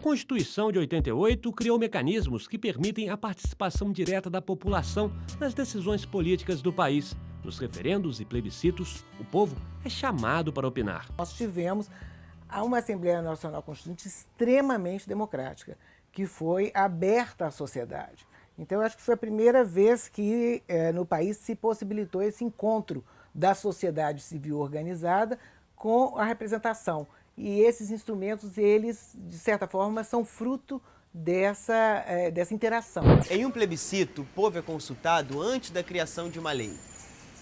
Constituição de 88 criou mecanismos que permitem a participação direta da população nas decisões políticas do país. Nos referendos e plebiscitos, o povo é chamado para opinar. Nós tivemos uma Assembleia Nacional Constituinte extremamente democrática, que foi aberta à sociedade. Então, eu acho que foi a primeira vez que no país se possibilitou esse encontro da sociedade civil organizada com a representação. E esses instrumentos, eles, de certa forma, são fruto dessa interação. Em um plebiscito, o povo é consultado antes da criação de uma lei.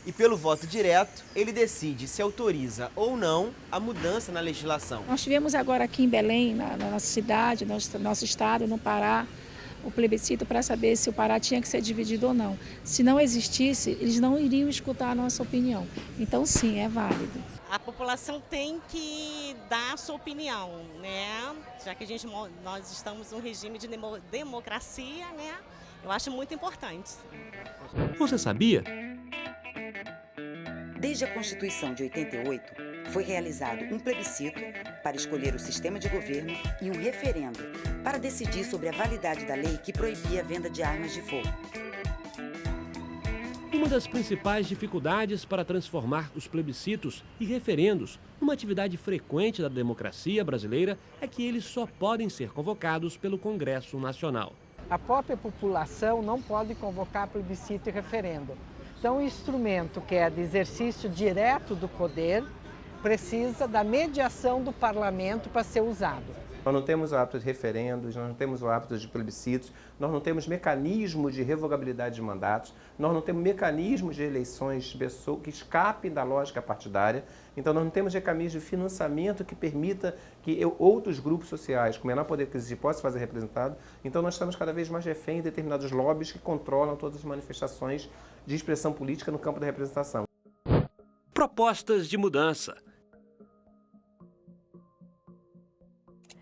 E pelo voto direto, ele decide se autoriza ou não a mudança na legislação. Nós tivemos agora aqui em Belém, na nossa cidade, no nosso estado, no Pará, o plebiscito para saber se o Pará tinha que ser dividido ou não. Se não existisse, eles não iriam escutar a nossa opinião. Então, sim, é válido. A população tem que dar a sua opinião, né? Já que nós estamos num regime de democracia, né? Eu acho muito importante. Você sabia? Desde a Constituição de 88, foi realizado um plebiscito para escolher o sistema de governo e um referendo para decidir sobre a validade da lei que proibia a venda de armas de fogo. Uma das principais dificuldades para transformar os plebiscitos e referendos numa atividade frequente da democracia brasileira é que eles só podem ser convocados pelo Congresso Nacional. A própria população não pode convocar plebiscito e referendo. Então, o instrumento que é de exercício direto do poder precisa da mediação do parlamento para ser usado. Nós não temos o hábito de referendos, nós não temos o hábito de plebiscitos, nós não temos mecanismos de revogabilidade de mandatos, nós não temos mecanismos de eleições que escapem da lógica partidária, então nós não temos mecanismos de financiamento que permita que outros grupos sociais com menor poder aquisitivo possam fazer representado. Então nós estamos cada vez mais refém de determinados lobbies que controlam todas as manifestações de expressão política no campo da representação. Propostas de mudança.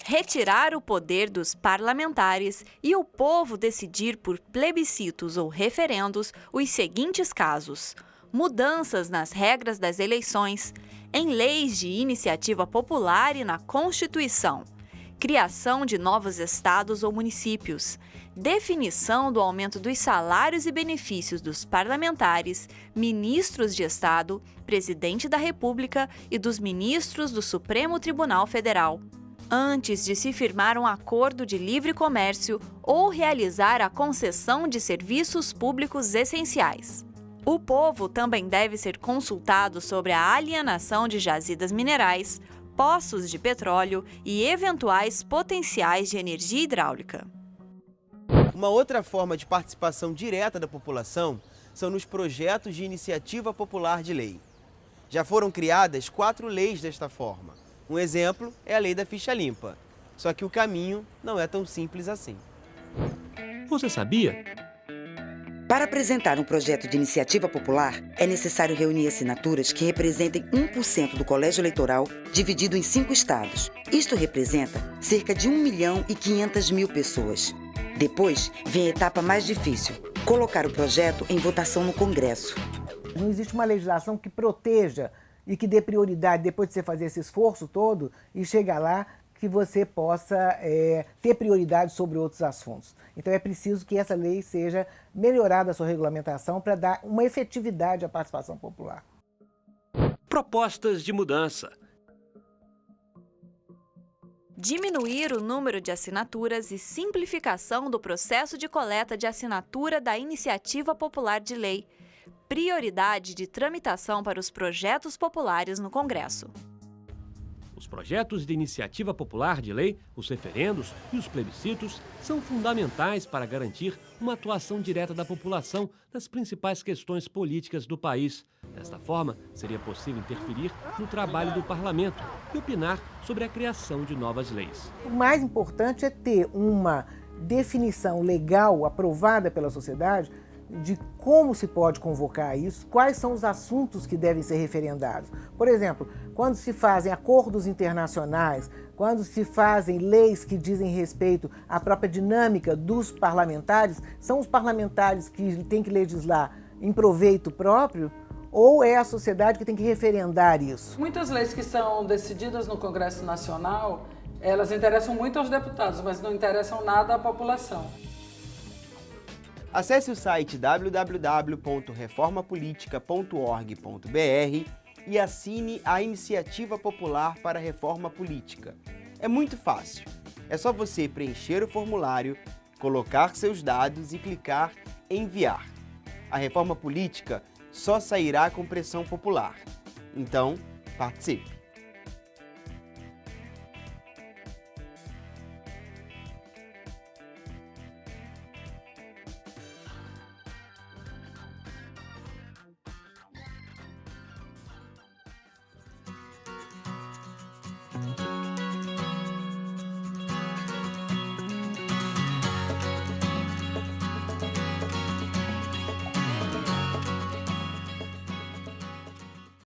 Retirar o poder dos parlamentares e o povo decidir por plebiscitos ou referendos os seguintes casos: mudanças nas regras das eleições, em leis de iniciativa popular e na Constituição, criação de novos estados ou municípios, definição do aumento dos salários e benefícios dos parlamentares, ministros de Estado, presidente da República e dos ministros do Supremo Tribunal Federal. Antes de se firmar um acordo de livre comércio ou realizar a concessão de serviços públicos essenciais. O povo também deve ser consultado sobre a alienação de jazidas minerais, poços de petróleo e eventuais potenciais de energia hidráulica. Uma outra forma de participação direta da população são nos projetos de iniciativa popular de lei. Já foram criadas 4 leis desta forma. Um exemplo é a lei da ficha limpa. Só que o caminho não é tão simples assim. Você sabia? Para apresentar um projeto de iniciativa popular, é necessário reunir assinaturas que representem 1% do colégio eleitoral, dividido em 5 estados. Isto representa cerca de 1.500.000 pessoas. Depois, vem a etapa mais difícil: colocar o projeto em votação no Congresso. Não existe uma legislação que proteja e que dê prioridade, depois de você fazer esse esforço todo, e chegar lá, que você possa ter prioridade sobre outros assuntos. Então é preciso que essa lei seja melhorada a sua regulamentação para dar uma efetividade à participação popular. Propostas de mudança. Diminuir o número de assinaturas e simplificação do processo de coleta de assinatura da Iniciativa Popular de Lei. Prioridade de tramitação para os projetos populares no Congresso. Os projetos de iniciativa popular de lei, os referendos e os plebiscitos são fundamentais para garantir uma atuação direta da população nas principais questões políticas do país. Desta forma, seria possível interferir no trabalho do parlamento e opinar sobre a criação de novas leis. O mais importante é ter uma definição legal aprovada pela sociedade de como se pode convocar isso, quais são os assuntos que devem ser referendados. Por exemplo, quando se fazem acordos internacionais, quando se fazem leis que dizem respeito à própria dinâmica dos parlamentares, são os parlamentares que têm que legislar em proveito próprio ou é a sociedade que tem que referendar isso? Muitas leis que são decididas no Congresso Nacional, Elas interessam muito aos deputados, mas não interessam nada à população. Acesse o site www.reformapolitica.org.br e assine a Iniciativa Popular para a Reforma Política. É muito fácil. É só você preencher o formulário, colocar seus dados e clicar em enviar. A reforma política só sairá com pressão popular. Então, participe!